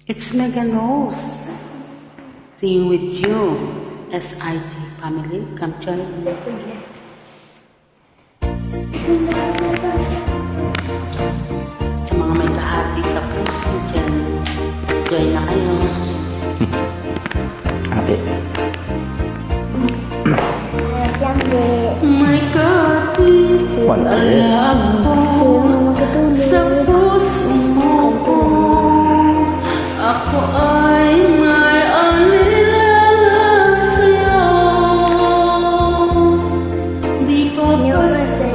It's Megan Rose. Singing with you, SIG family. Come join me. Sa mga may kahati sa puso dyan, join na kayo. Ate. May kahati, alam mo, sa puso mo. Ako ay may alala sa'yo. Di pa basta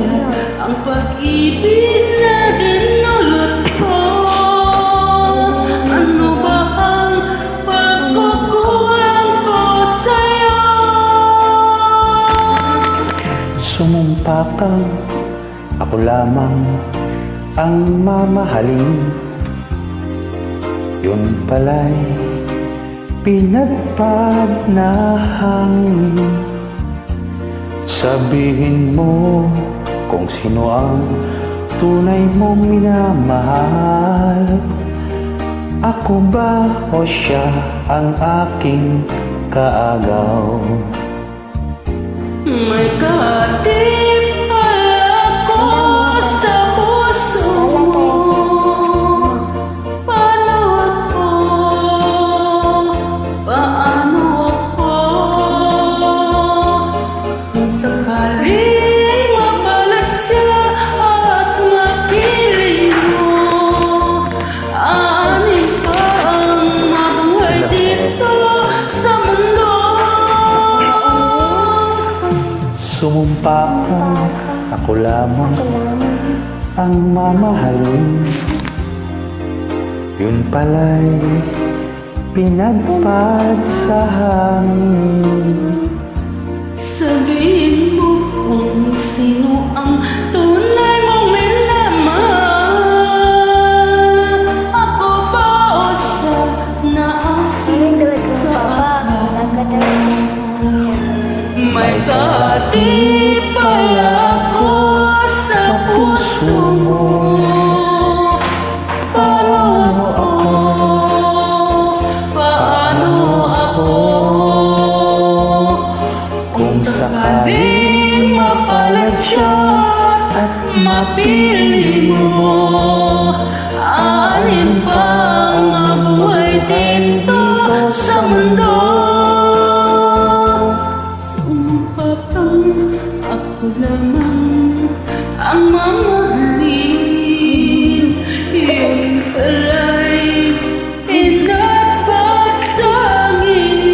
ang pag-ibig na dinulot ko. Ano ba ang pagkukulang ko sa'yo? Sumumpa kang ako lamang ang mamahalin. Yun pala'y pinagpag na hangin. Sabihin mo kung sino ang tunay mong minamahal. Ako ba o siya ang aking kaagaw? May katip pala ako sa puso mo. Paano ako kung sakaling mapalat siya at mapili mo? Aanin pa ang mabuhay dito sa mundo. Sumumpa ka, ako lamang ang mamahalin. Yun pala'y pinagpad sa hangin. Sabihin mo kung sino ang tunay mong minamahal. Ako ba o siya na aking kaagaw? May katip pala ako sa puso mo. Kung sakaling mapalat siya at mapili mo, alin pa ang mabuhay dito sa mundo? Sumpa kang ako lamang ang mamahalin. Yun pala'y pinagpag sa hangin.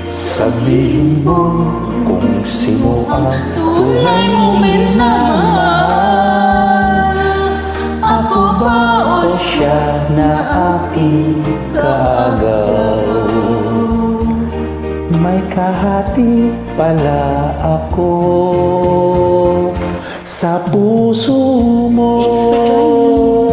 Sabihin mo kung sino ang tunay mong minamahal. Ako ba o Siya na aking kaagaw. May kahati pala ako sa puso mo. Thanks for joining.